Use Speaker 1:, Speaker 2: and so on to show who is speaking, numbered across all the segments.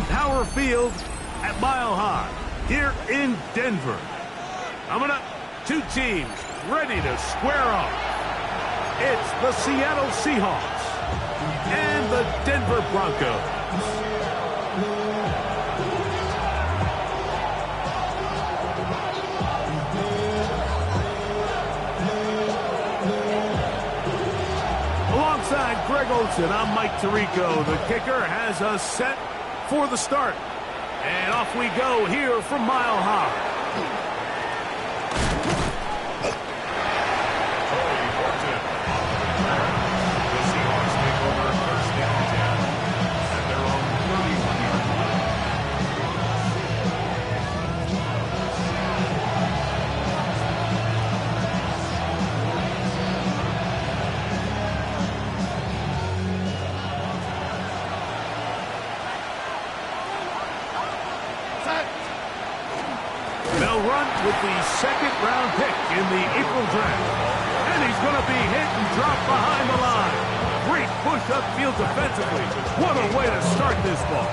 Speaker 1: Power Field at Mile High here in Denver. Coming up, two teams ready to square off. It's the Seattle Seahawks and the Denver Broncos. Alongside Greg Olsen, I'm Mike Tirico. The kicker has us set for the start. And off we go here from Mile High.
Speaker 2: The Seahawks take over first down 10 at their own 31-yard line.
Speaker 1: They'll run with the second-round pick in the April draft. And he's going to be hit and dropped behind the line. Great push upfield defensively. What a way to start this ball.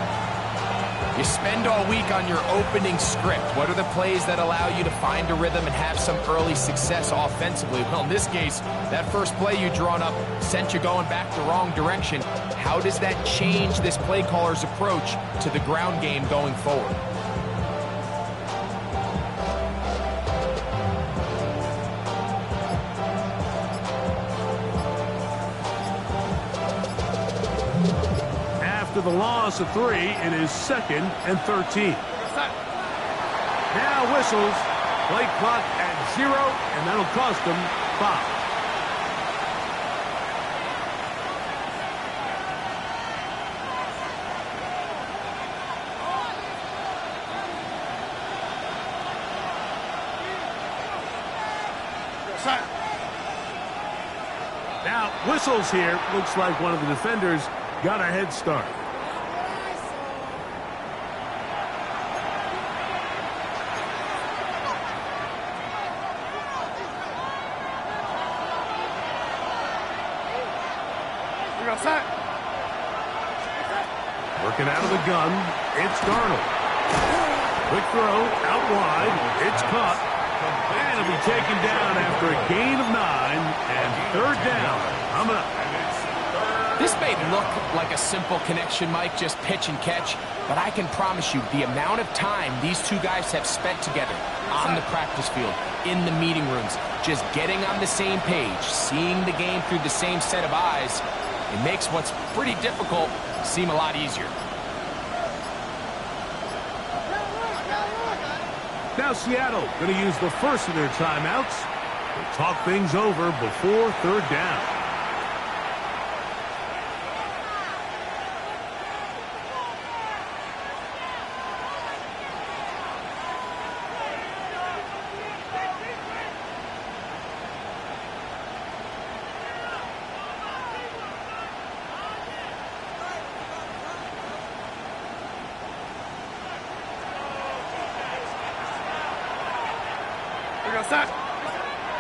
Speaker 3: You spend all week on your opening script. What are the plays that allow you to find a rhythm and have some early success offensively? Well, in this case, that first play you drawn up sent you going back the wrong direction. How does that change this play caller's approach to the ground game going forward?
Speaker 1: After the loss of 3, it is 2nd and 13. Now whistles. Play clock at 0, and that'll cost them 5. Now whistles here. Looks like one of the defenders got a head start. Working out of the gun, it's Darnold. Quick throw, out wide, it's caught. And it'll be taken down after a gain of 9, and 3rd down. Coming up.
Speaker 3: This may look like a simple connection, Mike, just pitch and catch, but I can promise you the amount of time these two guys have spent together on the practice field, in the meeting rooms, just getting on the same page, seeing the game through the same set of eyes, it makes what's pretty difficult seem a lot easier.
Speaker 1: Now Seattle going to use the first of their timeouts to talk things over before 3rd down.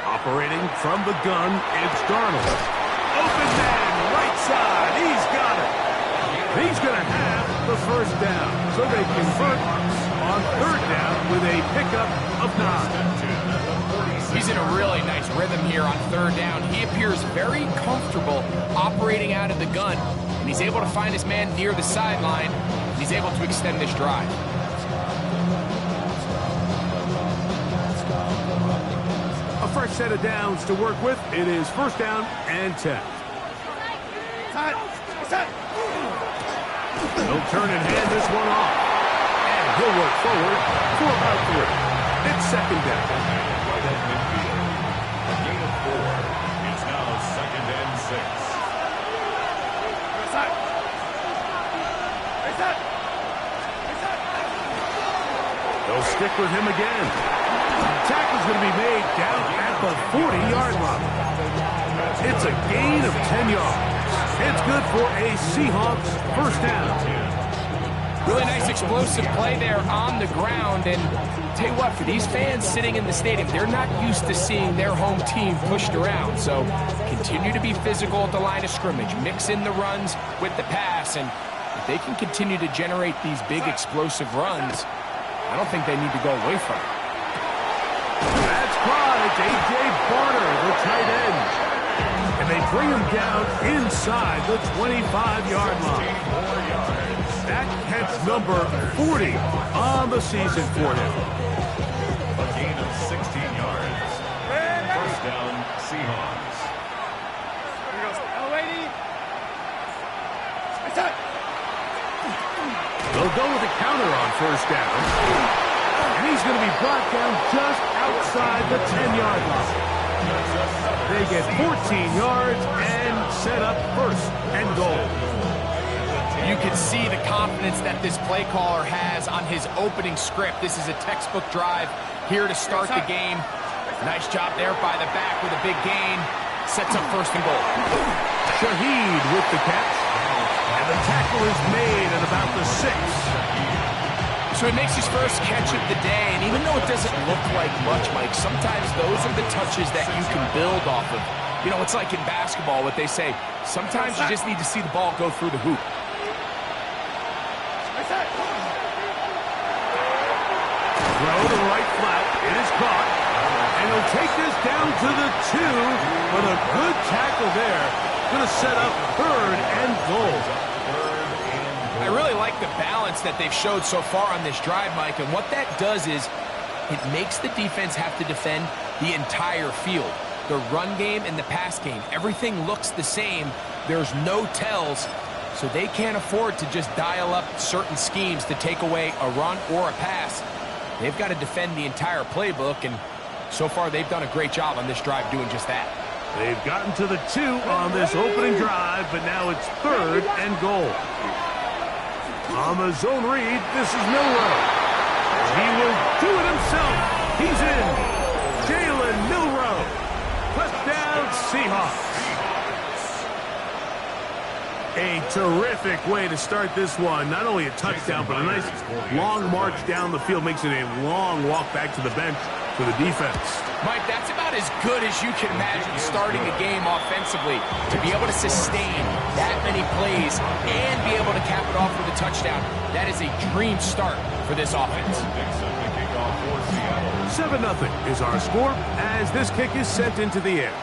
Speaker 1: Operating from the gun, it's Darnold. Open man, right side. He's got it. He's going to have the first down. So they convert on 3rd down with a pickup of 9.
Speaker 3: He's in a really nice rhythm here on 3rd down. He appears very comfortable operating out of the gun, and he's able to find his man near the sideline, and he's able to extend this drive.
Speaker 1: A fresh set of downs to work with. It is 1st down and 10. He'll turn and hand this one off. And he'll work forward for about 3. It's 2nd down.
Speaker 2: A gain of 4. It's now 2nd and 6.
Speaker 1: They'll stick with him again. Tackle's going to be made down at the 40-yard line. It's a gain of 10 yards. It's good for a Seahawks 1st down.
Speaker 3: Really nice explosive play there on the ground. And tell you what, for these fans sitting in the stadium, they're not used to seeing their home team pushed around. So continue to be physical at the line of scrimmage. Mix in the runs with the pass. And If they can continue to generate these big explosive runs, I don't think they need to go away from it.
Speaker 1: That's caught. It's A.J. Barter, the tight end. And they bring him down inside the 25-yard line. That catch number 40 on the season for him.
Speaker 2: A gain of 16 yards. First down, Seahawks.
Speaker 1: They'll go with a counter on first down. And he's going to be brought down just outside the 10-yard line. They get 14 yards and set up first and goal.
Speaker 3: You can see the confidence that this play caller has on his opening script. This is a textbook drive here to start the game. Nice job there by the back with a big gain. Sets up first and goal.
Speaker 1: Shaheed with the catch. And the tackle is made at about the 6.
Speaker 3: So he makes his first catch of the day, and even though it doesn't look like much, Mike, sometimes those are the touches that you can build off of. You know, it's like in basketball, what they say, sometimes you just need to see the ball go through the hoop.
Speaker 1: Throw to the right flat. It is caught. And he'll take this down to the 2. But a good tackle there. Going to set up third and goal.
Speaker 3: I really like the balance that they've showed so far on this drive, Mike. And what that does is it makes the defense have to defend the entire field. The run game and the pass game, everything looks the same. There's no tells. So they can't afford to just dial up certain schemes to take away a run or a pass. They've got to defend the entire playbook, and so far they've done a great job on this drive doing just that.
Speaker 1: They've gotten to the 2 on this opening drive, but now it's third and goal. On the zone read, this is Milroe. He will do it himself. He's in. Jalen Milroe. Touchdown, Seahawks. A terrific way to start this one. Not only a touchdown, but a nice long march down the field. Makes it a long walk back to the bench for the defense.
Speaker 3: Mike, that's about as good as you can imagine starting a game offensively. To be able to sustain that many plays and be able to cap it off with a touchdown, that is a dream start for this offense.
Speaker 1: 7-0 is our score as this kick is sent into the air.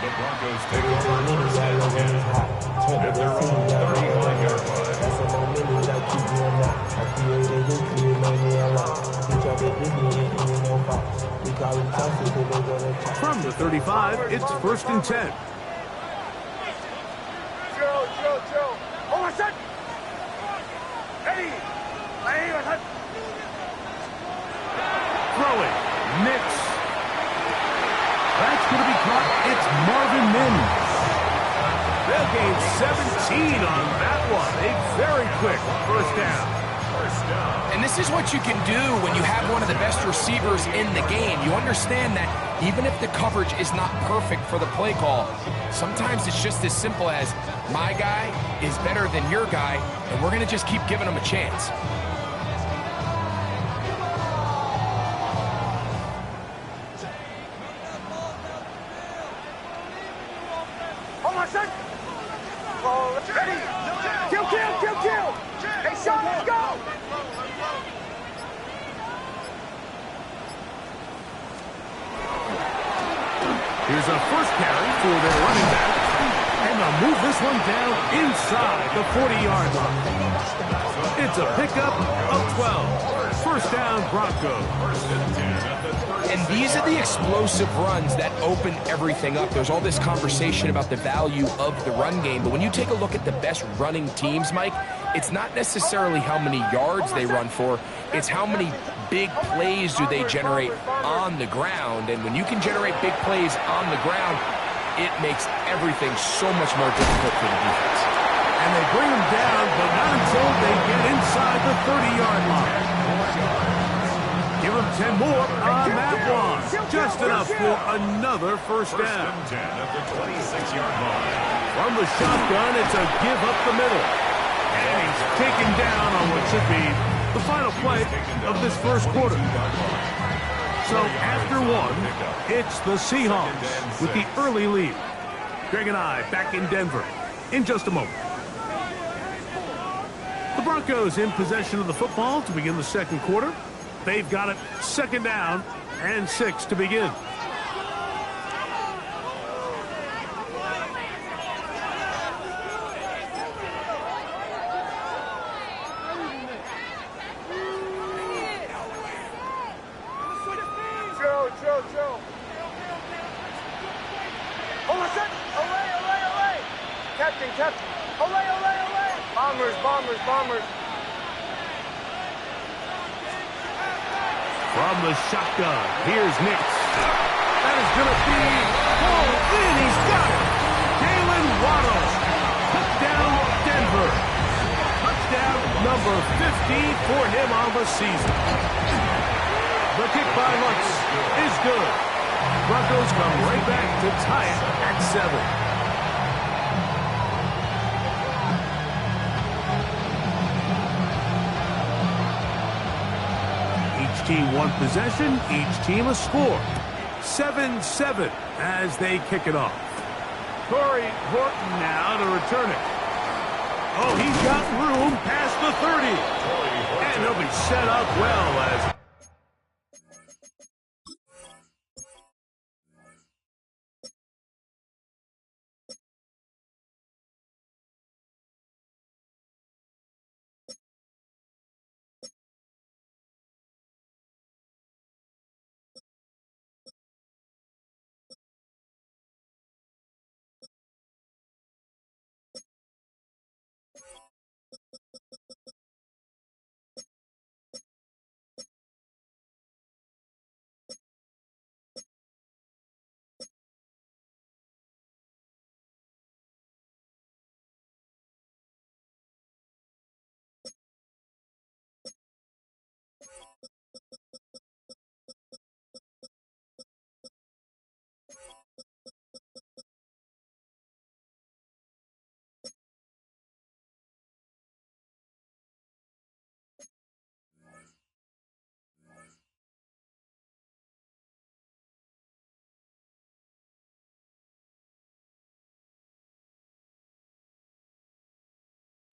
Speaker 2: The Broncos take over first and 10 at their own 35-yard line.
Speaker 1: From the 35, it's first and 10. Throwing, Nix. That's going to be caught. It's Marvin Mims. They'll gain 17 on that one. A very quick first down.
Speaker 3: And this is what you can do when you have one of the best receivers in the game. You understand that even if the coverage is not perfect for the play call, sometimes it's just as simple as my guy is better than your guy, and we're going to just keep giving him a chance.
Speaker 1: Here's a first carry for their running back. And they'll move this one down inside the 40-yard line. It's a pickup of 12. First down, Broncos.
Speaker 3: And these are the explosive runs that open everything up. There's all this conversation about the value of the run game, but when you take a look at the best running teams, Mike, it's not necessarily how many yards they run for, it's how many big plays do they generate on the ground. And when you can generate big plays on the ground, it makes everything so much more difficult for the defense.
Speaker 1: And they bring him down, but not until they get inside the 30-yard line. Give him 10 more on that one. Just enough for another first down.
Speaker 2: First and 10 at the 26-yard line.
Speaker 1: From the shotgun, it's a give up the middle. And he's taken down on what should be the final play of this first quarter. So after one, it's the Seahawks with the early lead. Greg and I back in Denver in just a moment. The Broncos in possession of the football to begin the second quarter. They've got it 2nd down and 6 to begin.
Speaker 4: Joe. Hold on, set. Away. Captain. Away. Bombers.
Speaker 1: From the shotgun, here's Nix. That is going to be pulled in. He's got it. Jalen Waddle. Touchdown, Denver. Touchdown number 50 for him on the season. The kick by Lutz is good. Broncos come right back to tie it at 7. Each team one possession, each team a score. 7-7 as they kick it off. Corey Horton now to return it. Oh, he's got room past the 30. And he'll be set up well as...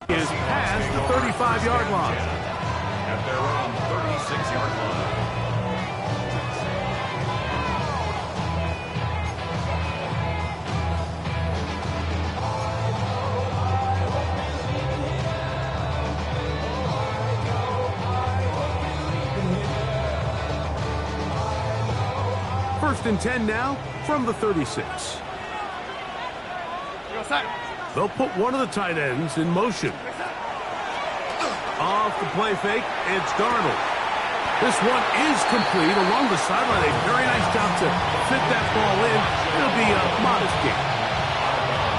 Speaker 1: is past the 35-yard line.
Speaker 2: At their own 36-yard line.
Speaker 1: First and 10 now from the 36. They'll put one of the tight ends in motion. Off the play fake, it's Darnold. This one is complete along the sideline. A very nice job to fit that ball in. It'll be a modest gain.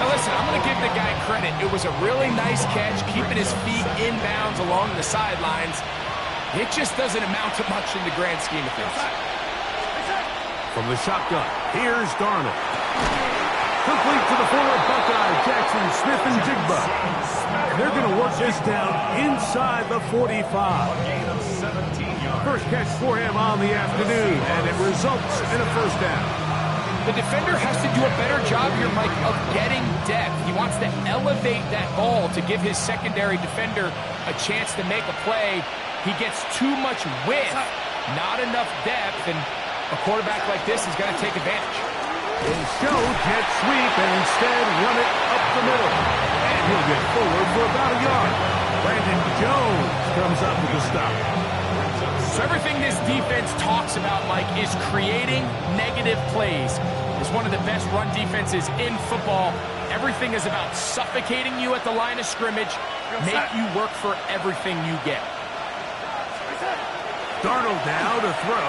Speaker 3: Now listen, I'm going to give the guy credit. It was a really nice catch, keeping his feet inbounds along the sidelines. It just doesn't amount to much in the grand scheme of things.
Speaker 1: From the shotgun, here's Darnold. Complete to the former Buckeye, Jackson Smith-Njigba. And they're going to work this down inside the 45. First catch for him on the afternoon, and it results in a first down.
Speaker 3: The defender has to do a better job here, Mike, of getting depth. He wants to elevate that ball to give his secondary defender a chance to make a play. He gets too much width, not enough depth, and a quarterback like this is going to take advantage.
Speaker 1: He'll show jet sweep and instead run it up the middle. And he'll get forward for about a yard. Brandon Jones comes up with the stop.
Speaker 3: So everything this defense talks about, Mike, is creating negative plays. It's one of the best run defenses in football. Everything is about suffocating you at the line of scrimmage, make you work for everything you get.
Speaker 1: Darnold now to throw.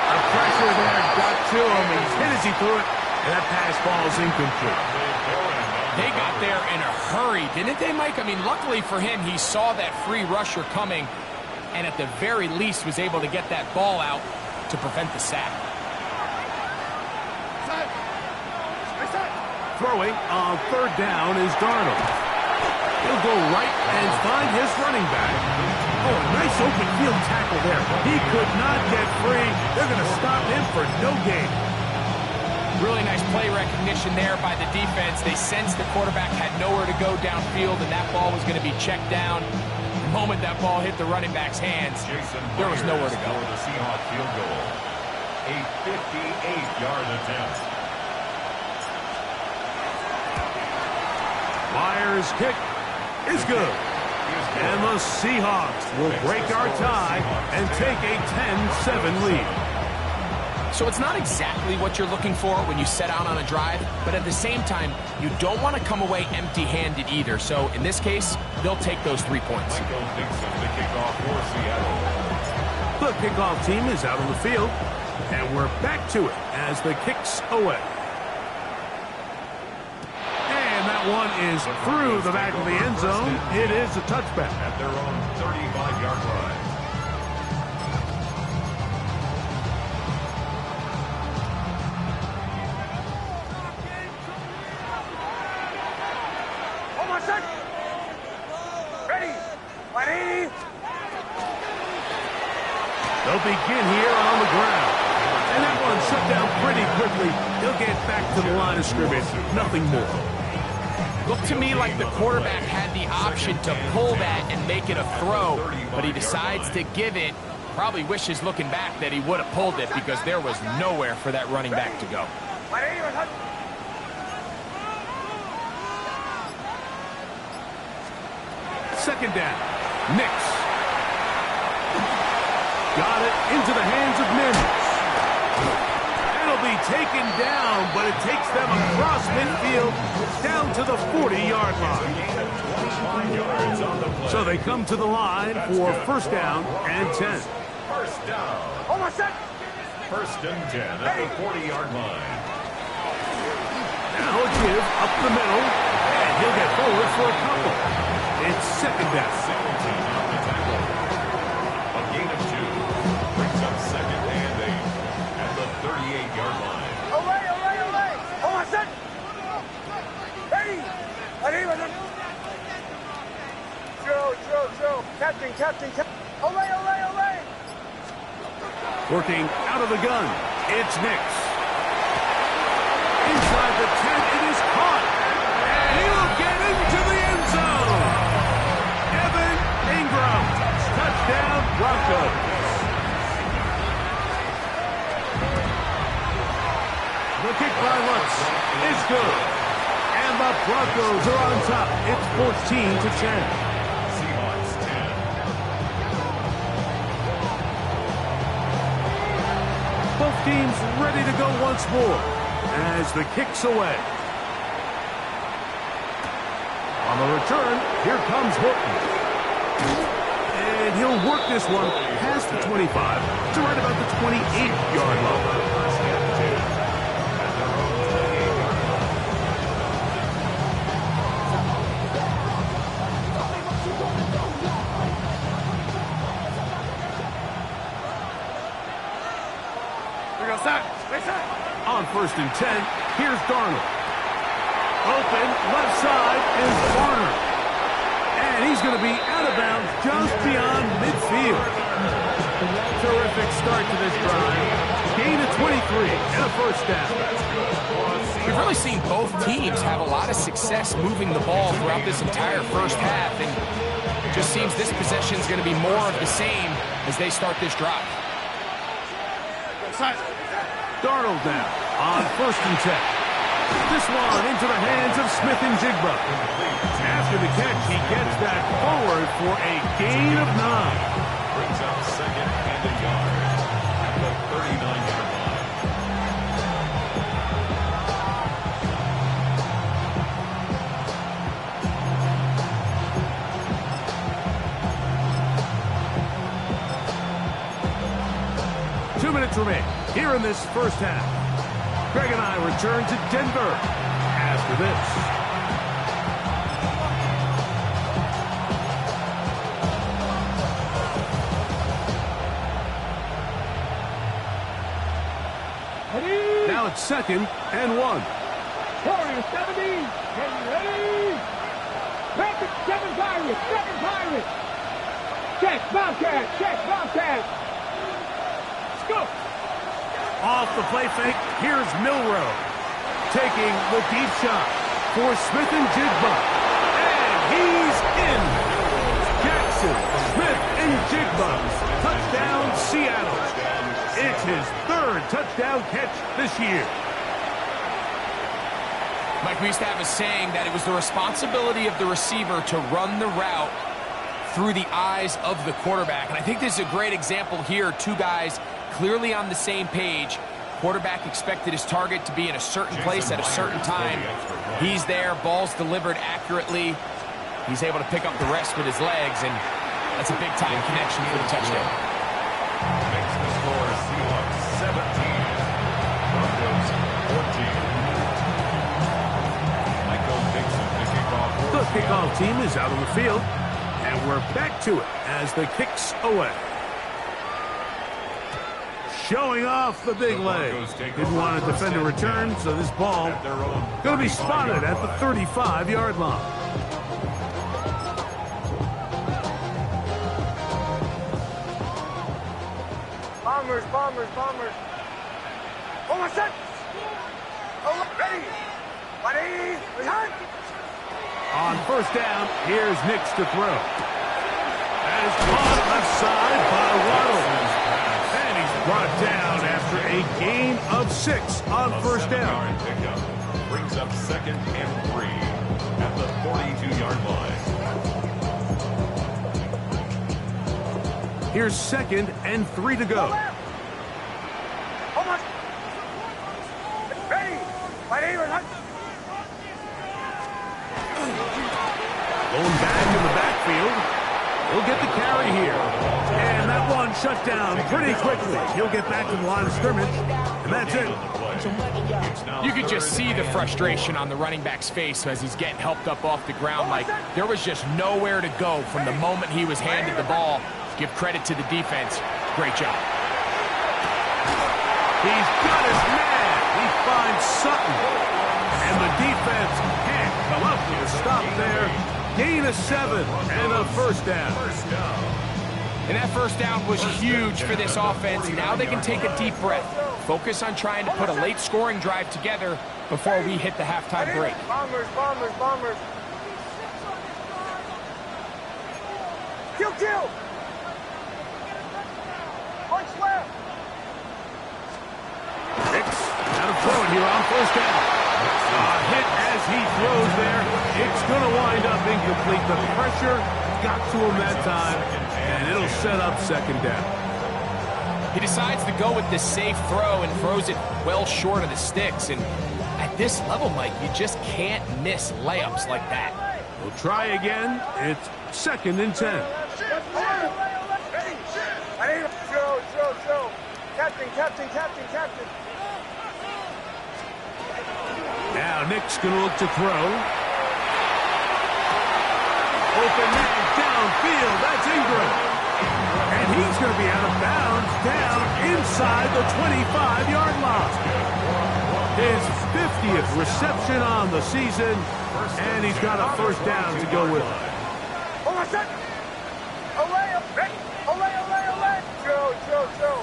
Speaker 1: The pressure there got to him. He's hit as he threw it, and that pass ball's incomplete.
Speaker 3: They got there in a hurry, didn't they, Mike? I mean, luckily for him, he saw that free rusher coming, and at the very least was able to get that ball out to prevent the sack.
Speaker 1: Throwing on third down is Darnold. He'll go right and find his running back. Oh, a nice open field tackle there. He could not get free. They're going to stop him for no gain.
Speaker 3: Really nice play recognition there by the defense. They sensed the quarterback had nowhere to go downfield, and that ball was going to be checked down. The moment that ball hit the running back's hands, there was nowhere to go.
Speaker 2: For the Seahawks field goal. A 58-yard attempt.
Speaker 1: Myers' kick is good. And the Seahawks will break our tie and take a 10-7 lead.
Speaker 3: So it's not exactly what you're looking for when you set out on a drive, but at the same time, you don't want to come away empty-handed either. So in this case, they'll take those 3 points.
Speaker 2: Michael Dixon, the kickoff for Seattle.
Speaker 1: The kickoff team is out on the field, and we're back to it as the kick's away. And that one is through the back of the end zone. It is a touchback.
Speaker 2: At their own 35-yard line.
Speaker 1: They'll begin here on the ground. And that one shut down pretty quickly. He'll get back to the line of scrimmage. Nothing more.
Speaker 3: Looked to me like the quarterback had the option to pull that and make it a throw, but he decides to give it. Probably wishes looking back that he would have pulled it because there was nowhere for that running back to go.
Speaker 1: Second down. Nix. Got it into the hands of Mims. It'll be taken down, but it takes them across midfield down to the 40-yard line. So they come to the line for first down and 10.
Speaker 2: First down. First and 10 at the 40-yard line.
Speaker 1: Now a give up the middle, and he'll get forward for a couple. It's second down.
Speaker 2: Singleton on the tackle. A gain of 2. Brings up second and 8 at the 38-yard line.
Speaker 4: Joe. Captain.
Speaker 1: Working out of the gun, it's Nix. Inside the 10, it is caught. And he will get into the end zone. Evan Ingram. Touchdown, Broncos. The kick by Lutz is good. And the Broncos are on top. It's 14-10.
Speaker 2: Seahawks 10.
Speaker 1: Both teams ready to go once more as the kick's away. On the return, here comes Horton. And he'll work this one past the 25 to right about the 28-yard line.
Speaker 2: First and 10 at their own 28-yard line.
Speaker 1: On first and 10, here's Darnold. Open, left side is Warner. And he's going to be out of bounds just beyond midfield. Terrific start to this drive. Gain of 23 and a first down.
Speaker 3: We've really seen both teams have a lot of success moving the ball throughout this entire first half, and it just seems this possession is going to be more of the same as they start this drive.
Speaker 1: Darnold now on first and 10. This one into the hands of Smith and Jigba. After the catch, he gets that forward for a gain of 9.
Speaker 2: Brings up second and a yard at the 39-yard line.
Speaker 1: 2 minutes remain here in this first half. Greg and I return to Denver after this. Now it's second and 1.
Speaker 5: Warriors 70, and ready. Rapid 7 Pirates. Check, Bobcat. Let's go.
Speaker 1: Off the play fake, here's Milrow. taking the deep shot for Smith and Jigba. And he's in. Jackson, Smith, and Jigba. Touchdown, Seattle. It's his third touchdown catch this year.
Speaker 3: Mike, we used to have a saying that it was the responsibility of the receiver to run the route through the eyes of the quarterback. And I think this is a great example here. Two guys clearly on the same page. Quarterback expected his target to be in a certain place at a certain time. He's there, ball's delivered accurately. He's able to pick up the rest with his legs, and that's a big-time connection for the touchdown.
Speaker 2: Makes the score Seahawks 17, Broncos 14. Michael Dixon to kick off.
Speaker 1: The kickoff team is out on the field, and we're back to it as the kick's away. Showing off the big leg. Didn't want to defend a return, so this ball going to be spotted at the 35-yard line.
Speaker 4: Bombers, bombers, bombers. Oh, my son! Oh, ready! Ready! Behind!
Speaker 1: On first down, here's Nix to throw. That is caught left side by Waddle. And he's brought down after a gain of 6 on first down.
Speaker 2: Pickup brings up 2nd and 3 at the 42-yard line.
Speaker 1: Here's 2nd and 3 to go.
Speaker 4: Hold on! Ready! Ready! Behind!
Speaker 1: Going back in the backfield. He'll get the carry here. And that one shut down pretty quickly. He'll get back to the line of scrimmage, and that's it.
Speaker 3: You could just see the frustration on the running back's face as he's getting helped up off the ground. Like, there was just nowhere to go from the moment he was handed the ball. Give credit to the defense. Great job.
Speaker 1: He's got his man. He finds Sutton. And the defense can't come up with a stop there. Gain of 7 and a first down.
Speaker 3: And that first down was huge for this offense. Now they can take a deep breath. Focus on trying to put a late scoring drive together before we hit the halftime break.
Speaker 4: Bombers, bombers, bombers. Kill, kill! Punch left!
Speaker 1: Nix out of throwing here on first down. Hit as he throws there. It's going to wind up incomplete. The pressure got to him that time, and it'll set up 2nd down.
Speaker 3: He decides to go with this safe throw and throws it well short of the sticks. And at this level, Mike, you just can't miss layups like that.
Speaker 1: We'll try again. It's 2nd and 10.
Speaker 4: Ready! Ready! Joe! Captain, captain, captain, captain.
Speaker 1: Now Nick's going to look to throw. Open man downfield. That's Ingram. And he's going to be out of bounds down inside the 25-yard line. His 50th reception on the season, and he's got a first down to go with it.
Speaker 4: Hold on, set! Away, ready! Away! Joe!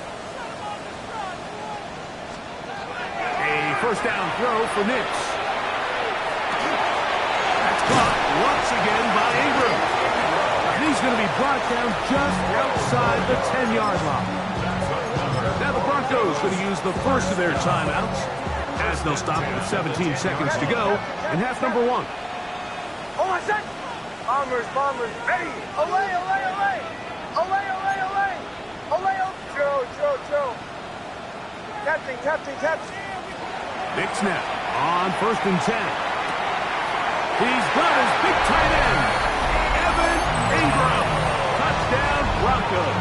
Speaker 1: A first down throw for Nix. That's caught once again by Ingram. And he's going to be brought down just outside the 10-yard line. Now the Broncos going to use the first of their timeouts as they'll stop with 17 seconds to go in half number 1.
Speaker 4: Hold on, set! Bombers, ready! Away! Joe! Captain!
Speaker 1: Nix now on 1st and 10. He's got his big tight end, Evan Ingram. Touchdown, Broncos.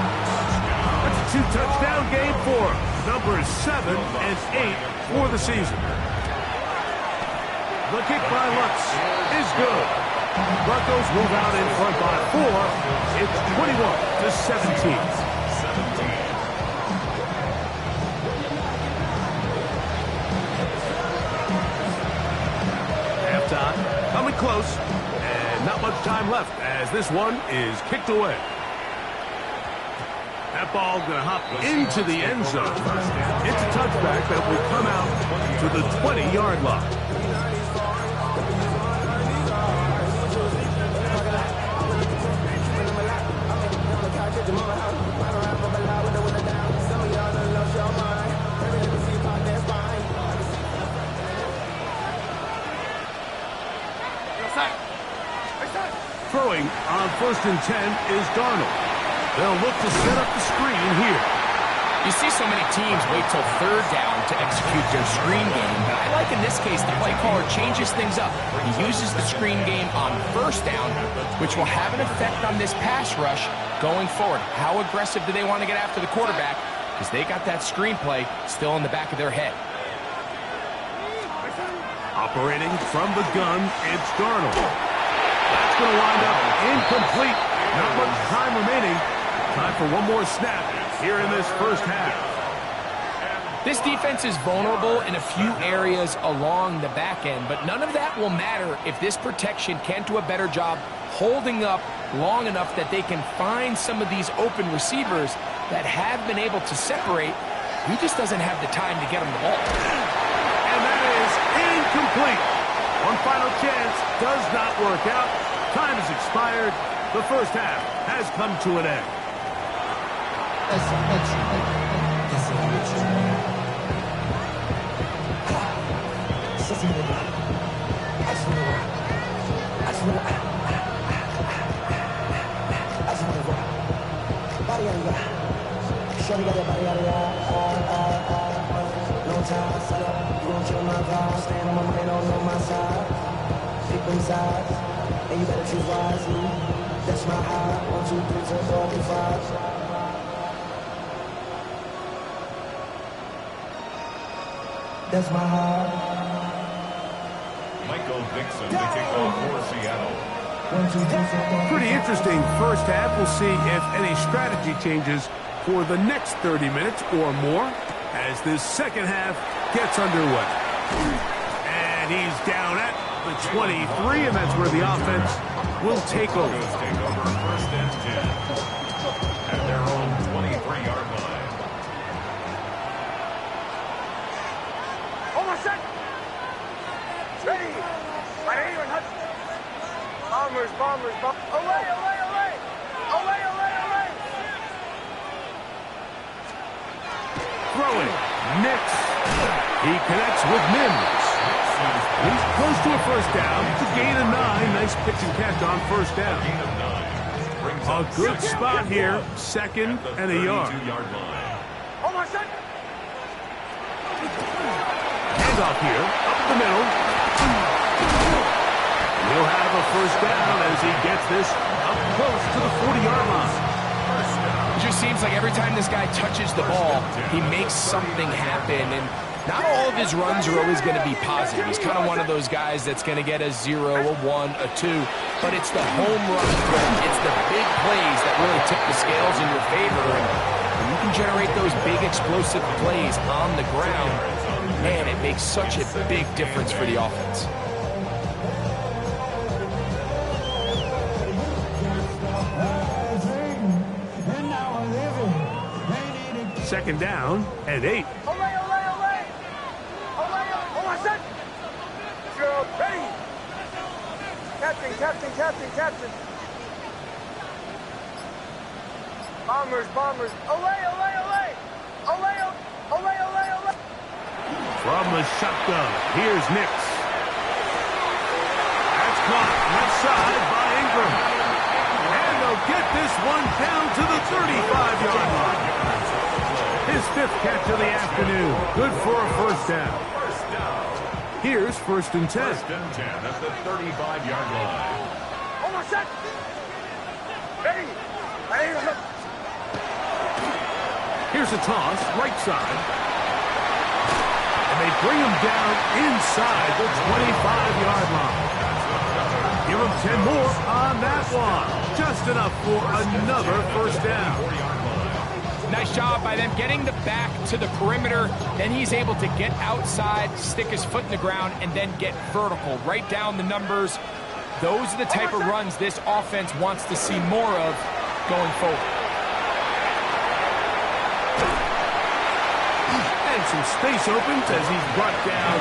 Speaker 1: That's a 2-touchdown game for him. Numbers 7 and 8 for the season. The kick by Lutz is good. Broncos move out in front by 4. It's 21-17. Coming close, and not much time left as this one is kicked away. That ball going to hop into the end zone. It's a touchback that will come out to the 20-yard line. Throwing on 1st and 10 is Darnold. They'll look to set up the screen here.
Speaker 3: You see so many teams wait till 3rd down to execute their screen game, but I like in this case the play caller changes things up. He uses the screen game on 1st down, which will have an effect on this pass rush going forward. How aggressive do they want to get after the quarterback? Because they got that screenplay still in the back of their head.
Speaker 1: Operating from the gun, it's Darnold. That's going to wind up incomplete. Not much time remaining. Time for one more snap here in this first half.
Speaker 3: This defense is vulnerable in a few areas along the back end, but none of that will matter if this protection can't do a better job holding up long enough that they can find some of these open receivers that have been able to separate. He just doesn't have the time to get them the ball.
Speaker 1: And that is incomplete. One final chance does not work out. Time has expired. The first half has come to an end.
Speaker 6: And you better choose wisely. That's my high. 1, 2, 3, 4, 5. That's my high.
Speaker 2: Michael Dixon to kick off for Seattle.
Speaker 6: 1, 2, 3, 4, 5.
Speaker 1: Pretty interesting first half. We'll see if any strategy changes for the next 30 minutes or more as this second half gets underway. And he's down at the 23, and that's where the offense will take over.
Speaker 2: Broncos take over 1st and 10 at their own 23-yard line.
Speaker 4: Almost set. Ready. Right here, Hutch. Bombers. Away.
Speaker 1: Throwing. Nix. He connects with Mims. He's close to a first down. It's a gain of 9. Nice pitch and catch on first down. A good spot here. 2nd and a yard.
Speaker 4: Almost set.
Speaker 1: Handoff here. Up the middle. He'll have a first down as he gets this up close to the 40-yard line.
Speaker 3: It just seems like every time this guy touches the ball, he makes something happen, and not all of his runs are always going to be positive. He's kind of one of those guys that's going to get a 0, a 1, a 2, but it's the home run, it's the big plays that really tip the scales in your favor, and when you can generate those big explosive plays on the ground, man, it makes such a big difference for the offense.
Speaker 1: Second down and 8.
Speaker 4: Away. Almost set. Go. Ready. Captain. Bombers. Away.
Speaker 1: From the shotgun, here's Nix. That's caught left side by Ingram. And they'll get this one down to the 35-yard line. His 5th catch of the afternoon. Good for a first down. Here's 1st and 10.
Speaker 2: 1st and 10 at the 35-yard line.
Speaker 4: Almost set. Ready.
Speaker 1: Here's a toss, right side. And they bring him down inside the 25-yard line. Give him 10 more on that one. Just enough for another first down.
Speaker 3: Nice job by them getting the back to the perimeter. Then he's able to get outside, stick his foot in the ground, and then get vertical. Right down the numbers. Those are the type of runs this offense wants to see more of going forward.
Speaker 1: finds some space opens as he's brought down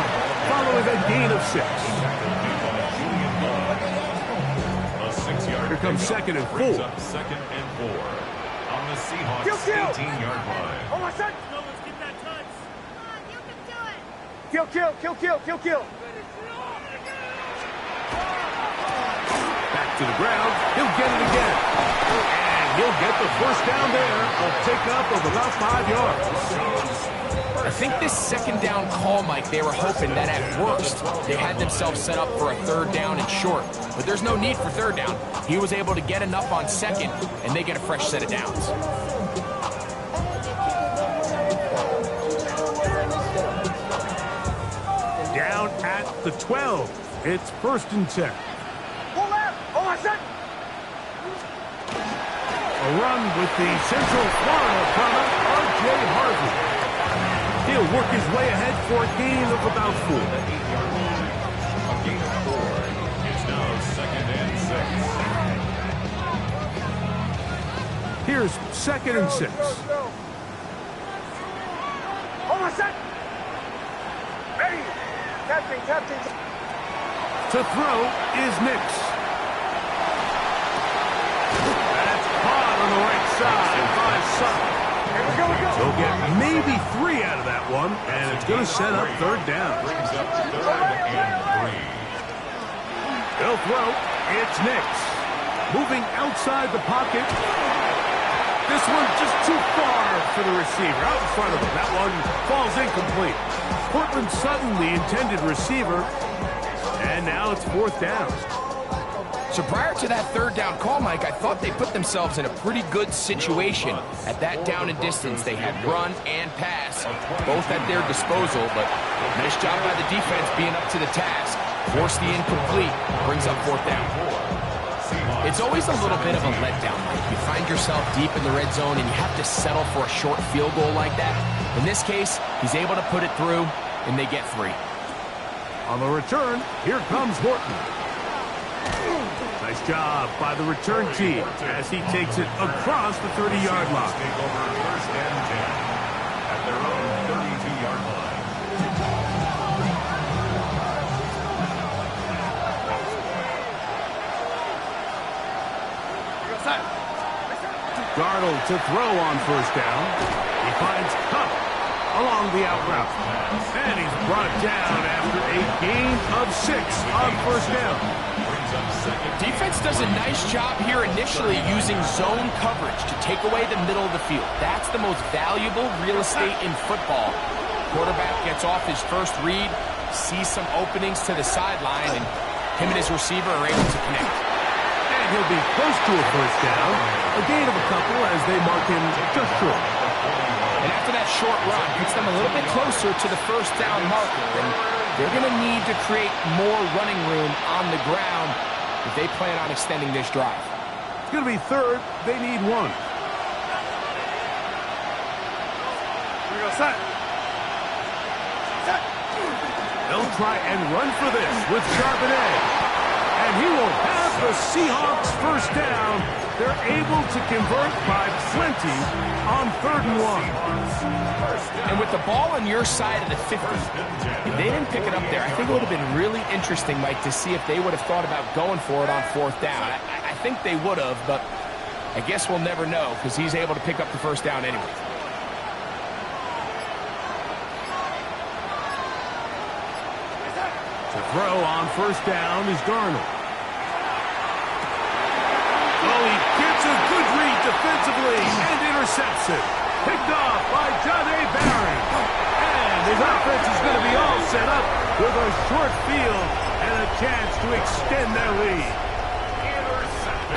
Speaker 1: following a gain of 6. Here comes 2nd and 4.
Speaker 2: Brings up 2nd and 4 on the Seahawks' 18-yard line.
Speaker 4: On my set.
Speaker 7: No, let's get that touch. Come on, you can do it.
Speaker 4: Kill, kill, kill, kill, kill, kill.
Speaker 1: Back to the ground. He'll get it again. And he'll get the first down there. A pickup of about 5 yards.
Speaker 3: I think this 2nd down call, Mike, they were hoping that at worst they had themselves set up for a 3rd down and short. But there's no need for 3rd down. He was able to get enough on 2nd, and they get a fresh set of downs.
Speaker 1: Down at the 12. It's 1st and 10.
Speaker 4: Pull left. On my set.
Speaker 1: A run with the Central Florida corner, R.J. Harvey. He'll work his way ahead for a gain of about 4.
Speaker 2: A gain of 4. It's now 2nd and 6.
Speaker 1: Here's 2nd and 6.
Speaker 4: Go. On my set. Ready. Captain, captain.
Speaker 1: To throw is Nix. That's caught on the right side by Sutton.
Speaker 4: Here we go, we go.
Speaker 1: He'll get maybe 3 out of that one, and it's going to set up 3rd down.
Speaker 2: Brings up 3rd and 3.
Speaker 1: He'll throw. It's Nix. Moving outside the pocket. This one just too far for the receiver. Out in front of him. That one falls incomplete. Cortland Sutton, the intended receiver. And now it's 4th down.
Speaker 3: So prior to that 3rd down call, Mike, I thought they put themselves in a pretty good situation. At that down and distance, they had run and pass, both at their disposal, but nice job by the defense being up to the task. Force the incomplete, brings up 4th down. It's always a little bit of a letdown, Mike. You find yourself deep in the red zone and you have to settle for a short field goal like that. In this case, he's able to put it through, and they get 3.
Speaker 1: On the return, here comes Horton. Nice job by the return team as he takes it across the 30-yard line.
Speaker 2: Take over 1st and 10 at their own 32-yard line.
Speaker 1: Darnold to throw on 1st down. He finds Cup along the out route. And he's brought down after a gain of 6 on 1st down.
Speaker 3: Defense does a nice job here initially using zone coverage to take away the middle of the field. That's the most valuable real estate in football. Quarterback gets off his first read, sees some openings to the sideline, and him and his receiver are able to connect.
Speaker 1: And he'll be close to a 1st down. A gain of a couple as they mark him just short.
Speaker 3: And after that short run, puts them a little bit closer to the 1st down marker. And they're going to need to create more running room on the ground if they plan on extending this drive.
Speaker 1: It's going to be 3rd. They need 1.
Speaker 4: Here we go, set. Set.
Speaker 1: They'll try and run for this with Charbonnet. And he will have the Seahawks 1st down. They're able to convert by plenty on 3rd and 1.
Speaker 3: And with the ball on your side of the 50, if they didn't pick it up there, I think it would have been really interesting, Mike, to see if they would have thought about going for it on 4th down. I think they would have, but I guess we'll never know because he's able to pick up the 1st down anyway.
Speaker 1: To throw on 1st down is Darnold. Oh, he gets a good read defensively and intercepts it. Picked off by John A. Barron. And his offense is going to be all set up with a short field and a chance to extend their lead.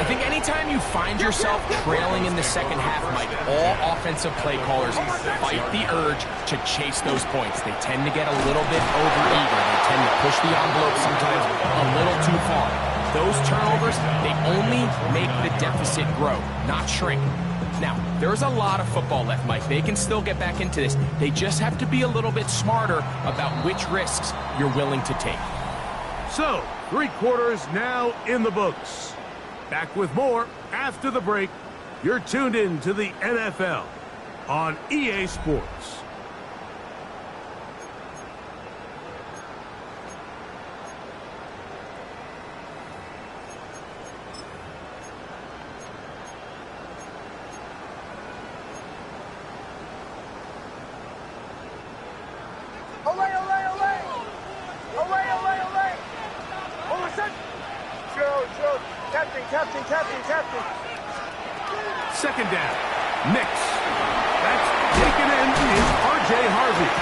Speaker 3: I think anytime you find yourself trailing in the 2nd half, Mike, all offensive play callers fight the urge to chase those points. They tend to get a little bit over-eager. They tend to push the envelope sometimes a little too far. Those turnovers, they only make the deficit grow, not shrink. Now, there's a lot of football left, Mike. They can still get back into this. They just have to be a little bit smarter about which risks you're willing to take.
Speaker 1: So, 3 quarters now in the books. Back with more after the break. You're tuned in to the NFL on EA Sports.
Speaker 4: Captain.
Speaker 1: Second down. Mix. That's taken in is R.J. Harvey.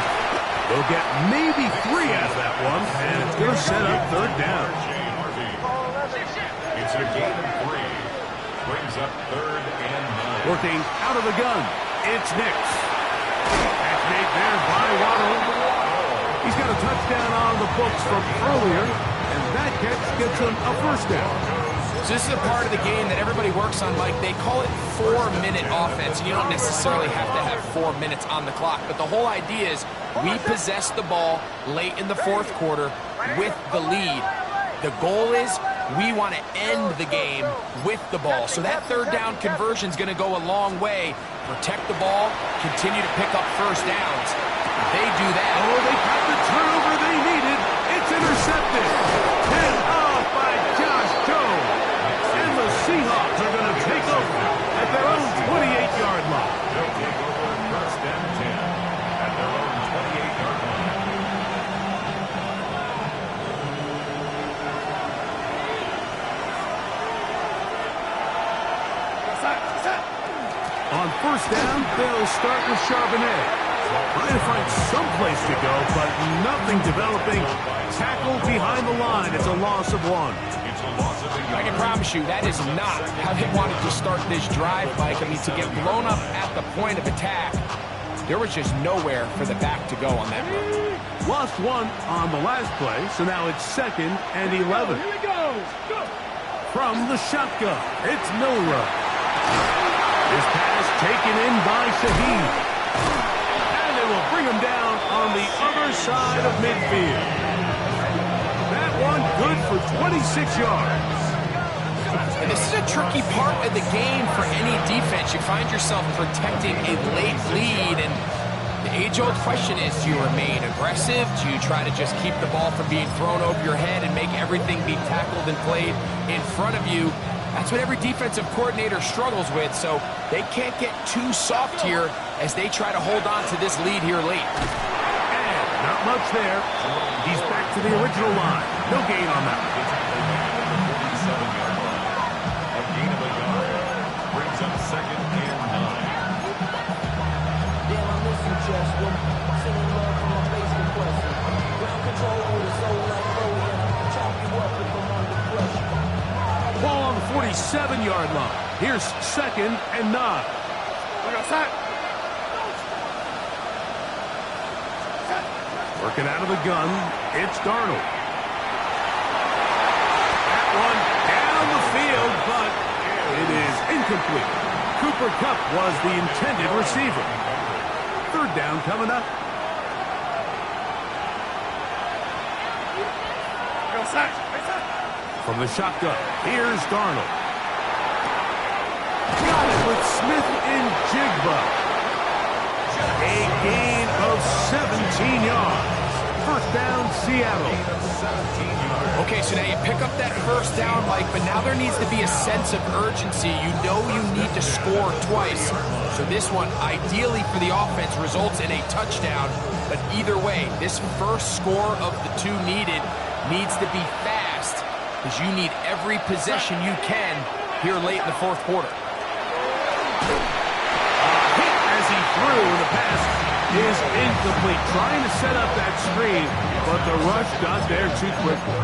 Speaker 1: They'll get maybe 3 out of that one, and it's going to set up third down.
Speaker 2: It's a gain of 3. Brings up third and 9.
Speaker 1: Working out of the gun. It's Nix. That's made there by Waddle. He's got a touchdown on the books from earlier, and that catch gets him a first down.
Speaker 3: So this is a part of the game that everybody works on, Mike. They call it 4-minute offense. You don't necessarily have to have 4 minutes on the clock, but the whole idea is we possess the ball late in the fourth quarter with the lead. The goal is we want to end the game with the ball. So that third down conversion is going to go a long way. Protect the ball, continue to pick up first downs. If they do that.
Speaker 1: Oh, they got the turnover they needed. It's intercepted. And off by Josh Jones. And the Seahawks are going to take over at their own 28-yard line.
Speaker 2: They'll take over first and 10 at their own 28-yard line.
Speaker 1: On first down, they'll start with Charbonnet. Trying to find some place to go, but nothing developing. Tackle behind the line. It's a loss of 1.
Speaker 2: It's a loss of a
Speaker 3: I can promise you that is not how they wanted to start this drive, Mike. I mean, to get blown up at the point of attack, there was just nowhere for the back to go on that run.
Speaker 1: Lost 1 on the last play, so now it's 2nd and 11.
Speaker 5: Here we go.
Speaker 1: From the shotgun, it's Milrow. This pass taken in by Shaheed. And they will bring him down on the other side of midfield. That one good for 26 yards.
Speaker 3: And this is a tricky part of the game for any defense. You find yourself protecting a late lead, and the age-old question is, do you remain aggressive? Do you try to just keep the ball from being thrown over your head and make everything be tackled and played in front of you? That's what every defensive coordinator struggles with, so they can't get too soft here as they try to hold on to this lead here late.
Speaker 1: And not much there. He's back to the original line. No gain on that.
Speaker 2: 47-yard line. A gain of a yard. Brings up second and 9.
Speaker 6: Damn, I miss you, Chester. Sending love from my face compressor. Ground control with a soul like Chloe, and I chop you up if I'm under pressure.
Speaker 1: Ball on the 47-yard line. Here's 2nd and 9. Working out of the gun, it's Darnold. That one down the field, but it is incomplete. Cooper Kupp was the intended receiver. Third down coming up. From the shotgun, here's Darnold. Got it with Smith and Jigba. A gain of 17 yards. First down, Seattle.
Speaker 3: Okay, so now you pick up that first down, Mike, but now there needs to be a sense of urgency. You know you need to score twice. So this one, ideally for the offense, results in a touchdown. But either way, this first score of the 2 needs to be fast, because you need every possession you can here late in the fourth quarter.
Speaker 1: Hit as he threw, the pass is incomplete. Trying to set up that screen, but the rush got there too quickly.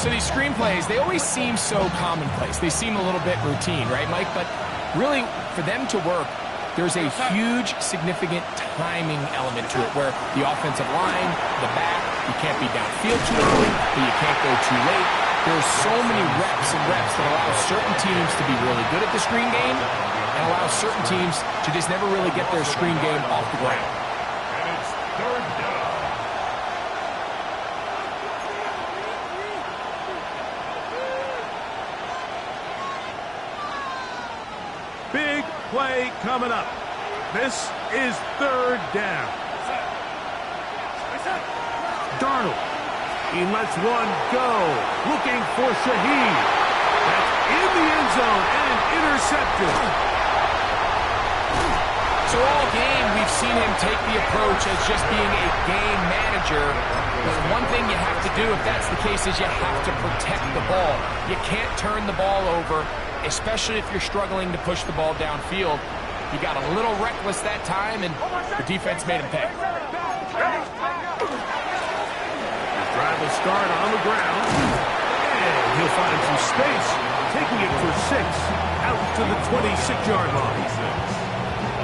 Speaker 3: So these screen plays, they always seem so commonplace. They seem a little bit routine, right, Mike? But really, for them to work, there's a huge, significant timing element to it, where the offensive line, the back, you can't be downfield too early, but you can't go too late. There's so many reps and reps that allow certain teams to be really good at the screen game and allow certain teams to just never really get their screen game off the ground.
Speaker 2: And it's third down.
Speaker 1: Big play coming up. This is third down. Darnold. He lets one go. Looking for Shaheed. That's in the end zone and intercepted.
Speaker 3: So all game, we've seen him take the approach as just being a game manager. But one thing you have to do, if that's the case, is you have to protect the ball. You can't turn the ball over, especially if you're struggling to push the ball downfield. He got a little reckless that time, and the defense made him pay.
Speaker 1: His drive will start on the ground, and he'll find some space, taking it for 6, out to the 26-yard line.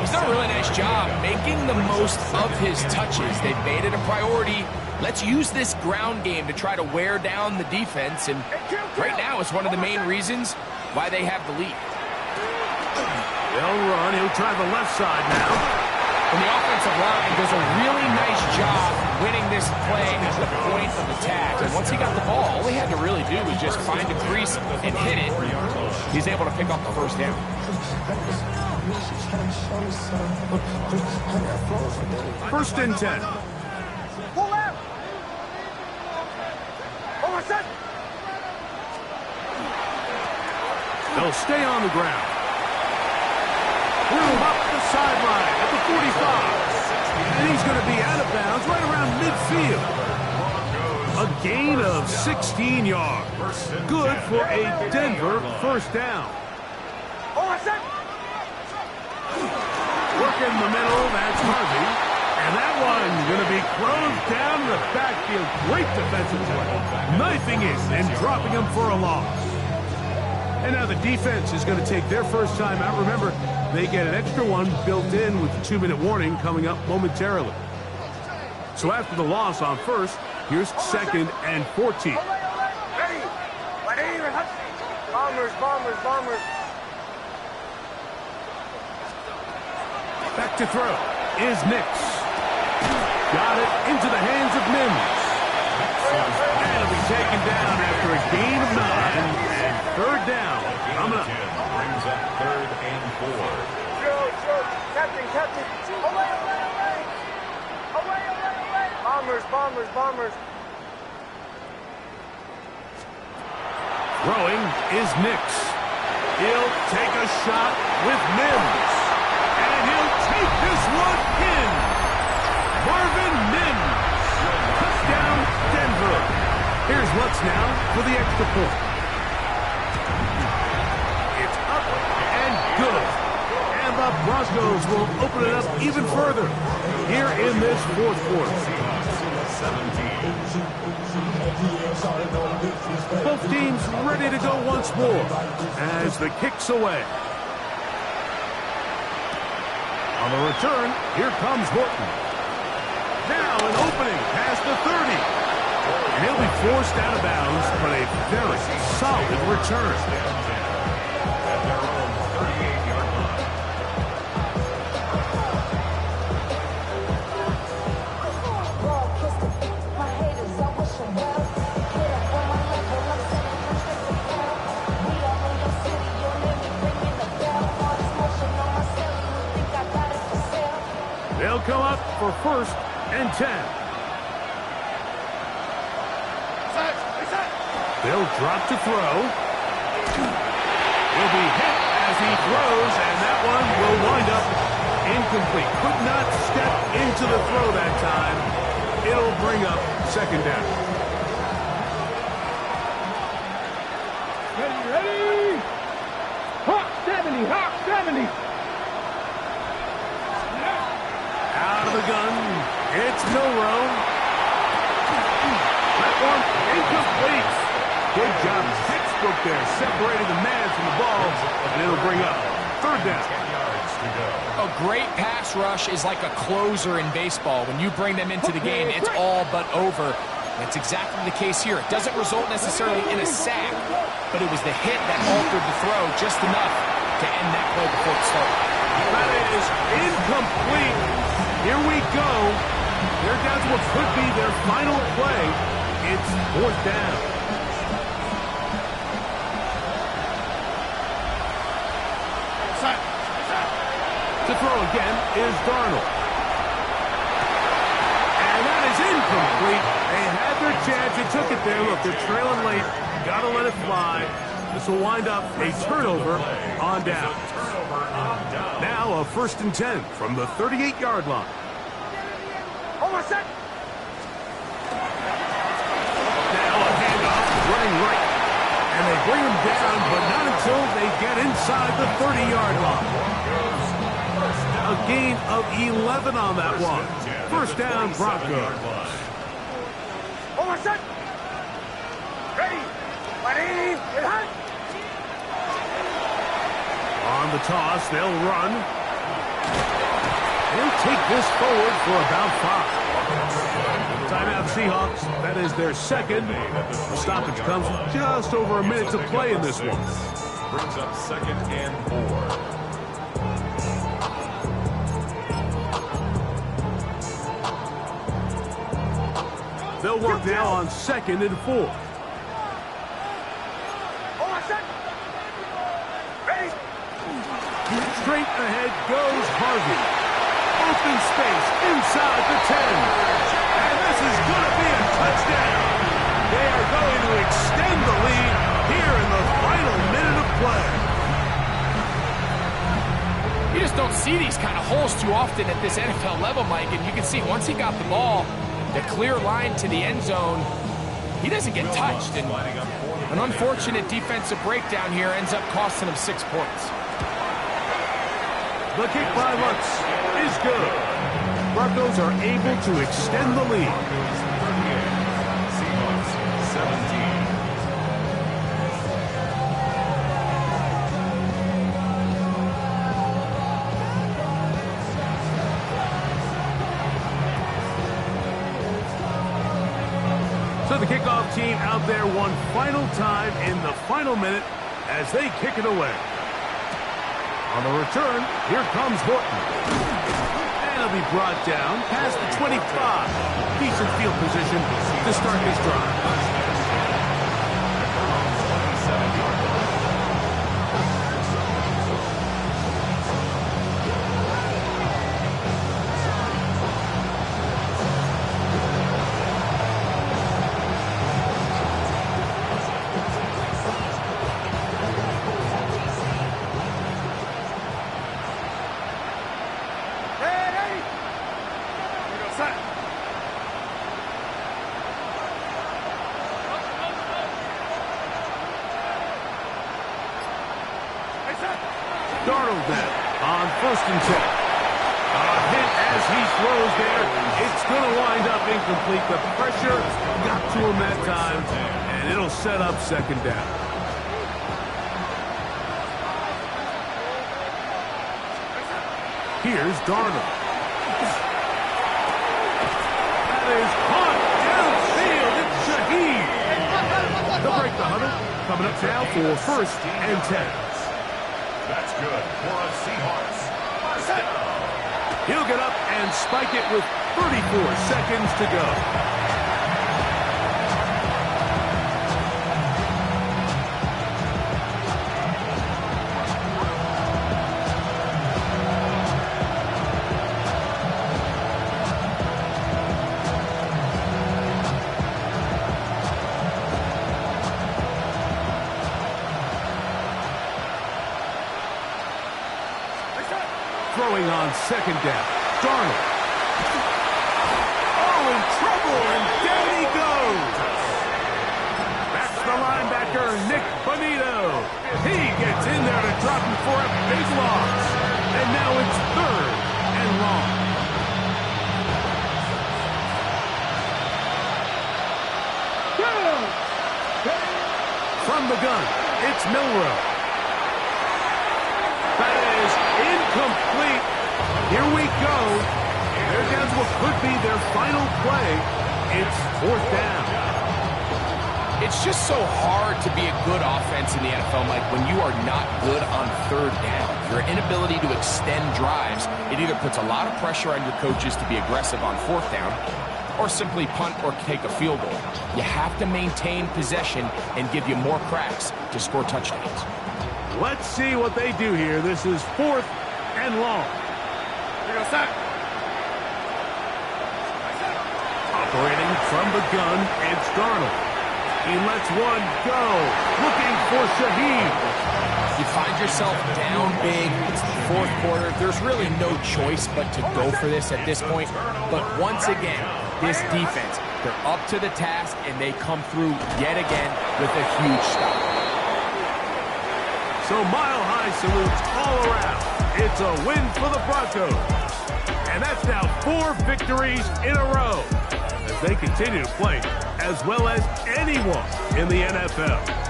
Speaker 3: He's done a really nice job making the most of his touches. They've made it a priority. Let's use this ground game to try to wear down the defense, and right now it's one of the main reasons why they have the lead.
Speaker 1: They'll run. He'll try the left side now.
Speaker 3: And the offensive line does a really nice job winning this play at the point of attack. And once he got the ball, all he had to really do was just find a crease and hit it. He's able to pick up the first down.
Speaker 1: First and 10.
Speaker 4: Pull out. Over set.
Speaker 1: They'll stay on the ground. Threw up the sideline at the 45. And he's going to be out of bounds right around midfield. A gain of 16 yards. Good for a Denver first down.
Speaker 4: Over set.
Speaker 1: Working the middle, that's Harvey. And that one going to be closed down in the backfield. Great defensive play. Knifing it and dropping him for a loss. And now the defense is going to take their first time out. Remember, they get an extra one built in with the 2-minute warning coming up momentarily. So after the loss on first, here's 2nd and 14.
Speaker 4: Bombers, bombers, bombers.
Speaker 1: Back to throw is Nix. Got it into the hands of Mims. And it'll be taken down after a gain of 9 and 3rd down. Coming up.
Speaker 2: Brings up 3rd and 4.
Speaker 4: Joe. Captain. Away. Bombers, bombers, bombers.
Speaker 1: Throwing is Nix. He'll take a shot with Mims. And he'll take this one in. Marvin Mims. Touchdown, Denver. Here's Lutz now for the extra point. It's up and good. And the Broncos will open it up even further here in this 4th quarter.
Speaker 2: 17.
Speaker 1: Both teams ready to go once more as the kick's away. On the return, here comes Horton. Now an opening past the 30. And he'll be forced out of bounds, but a very solid return.
Speaker 2: At their own 38-yard line.
Speaker 1: They'll come up for 1st and 10. They'll drop to throw. He'll be hit as he throws, and that one will wind up incomplete. Could not step into the throw that time. It'll bring up 2nd down.
Speaker 5: Ready? Hawk 70.
Speaker 1: Out of the gun, it's Milrow. That one incomplete. Good job, textbook there, separating the man from the ball, and it'll bring up 3rd down.
Speaker 2: 10 yards to go.
Speaker 3: A great pass rush is like a closer in baseball. When you bring them into the game, it's all but over. That's exactly the case here. It doesn't result necessarily in a sack, but it was the hit that altered the throw just enough to end that play before it started.
Speaker 1: That is incomplete. Here we go. They're down to what could be their final play. It's 4th down. To throw again is Darnold. And that is incomplete. They had their chance. They took it there. Look, they're trailing late. Got to let it fly. This will wind up a turnover on down. Now a 1st and 10 from the 38-yard line.
Speaker 4: Over set.
Speaker 1: Now a handoff running right. And they bring them down, but not until they get inside the 30-yard line. A gain of 11 on that one. First down, Broncos.
Speaker 4: Over set. Ready. Ready. Get hot.
Speaker 1: On the toss, they'll run. They'll take this forward for about 5. Timeout Seahawks. That is their second. The stoppage comes with just over a minute to play in this one.
Speaker 2: Brings up 2nd and 4.
Speaker 1: They'll work now on 2nd and 4.
Speaker 4: Over set. Ready.
Speaker 1: Straight ahead goes Harvey. Open space inside the 10. And this is going to be a touchdown. They are going to extend the lead here in the final minute of play.
Speaker 3: You just don't see these kind of holes too often at this NFL level, Mike. And you can see once he got the ball, the clear line to the end zone, he doesn't get touched. And an unfortunate defensive breakdown here ends up costing him 6 points.
Speaker 1: The kick by Lutz is good. Broncos are able to extend the lead.
Speaker 2: Seahawks 17.
Speaker 1: So the kickoff team out there one final time in the final minute as they kick it away. On the return, here comes Horton. And he'll be brought down past the 25. Decent field position to start this drive. Darnold then on 1st and 10. A hit as he throws there. It's going to wind up incomplete. The pressure got to him that time, and it'll set up 2nd down. Here's Darnold. That is caught downfield. It's Shaheed. They'll break the huddle. Coming up now for 1st and 10.
Speaker 2: That's good for a Seahawks.
Speaker 1: He'll get up and spike it with 34 seconds to go. Throwing on 2nd down. Darnold. Oh, in trouble, and down he goes. That's the linebacker, Nick Bonito. He gets in there to drop him for a big loss. And now it's 3rd and long. From the gun, it's Milroe. That is incomplete. Here we go. They're down to what could be their final play. It's 4th down.
Speaker 3: It's just so hard to be a good offense in the NFL, Mike, when you are not good on 3rd down. Your inability to extend drives, it either puts a lot of pressure on your coaches to be aggressive on 4th down, or simply punt or take a field goal. You have to maintain possession and give you more cracks to score touchdowns.
Speaker 1: Let's see what they do here. This is 4th and long. Operating from the gun, it's Darnold. He lets one go. Looking for Shaheed.
Speaker 3: You find yourself down big. It's the 4th quarter. There's really no choice but to go for this at this point. But once again, this defense, they're up to the task, and they come through yet again with a huge stop.
Speaker 1: So mile-high salutes all around. It's a win for the Broncos. And that's now 4 victories in a row as they continue to play as well as anyone in the NFL.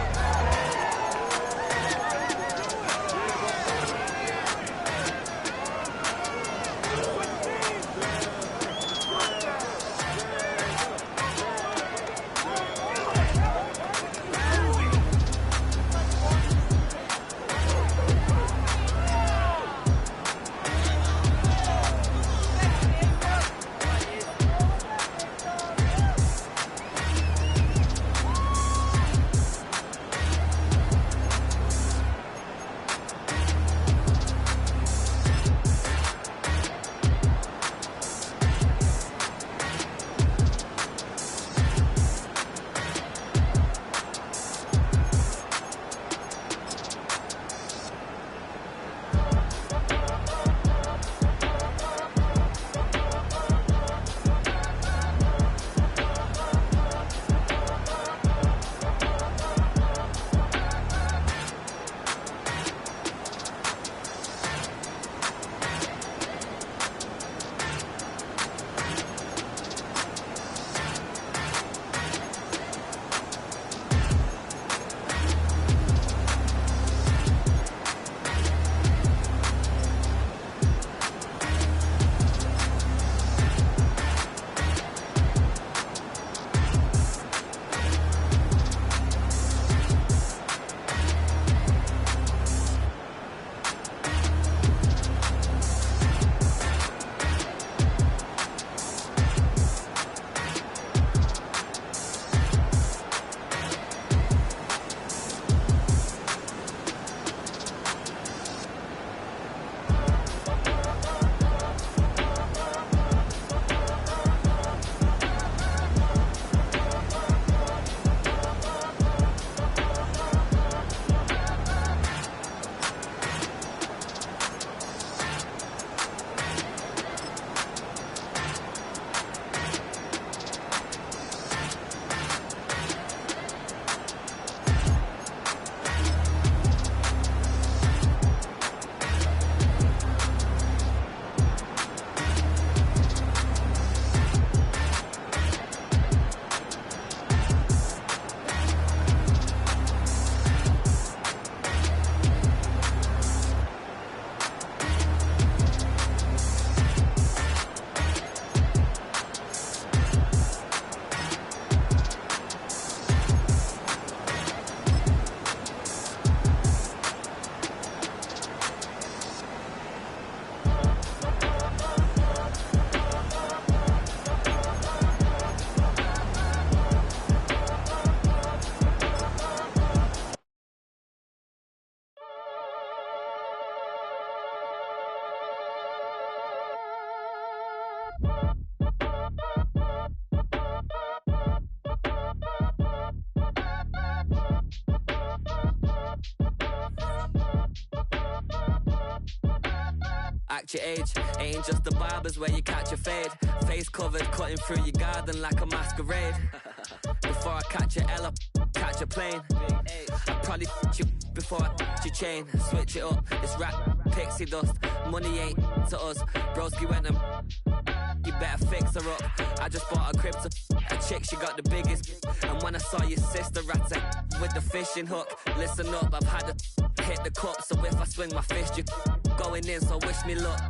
Speaker 8: Act your age, ain't just the barbers where you catch a fade. Face covered, cutting through your garden like a masquerade. Before I catch a L up, catch a plane. I'd probably you before I your chain. Switch it up, it's rap, pixie dust. Money ain't to us. Broski went and you better fix her up. I just bought a crib to a chick, she got the biggest. And when I saw your sister rat with the fishing hook, listen up, I've had a hit the cup, so if I swing my fist, you going in, so wish me luck.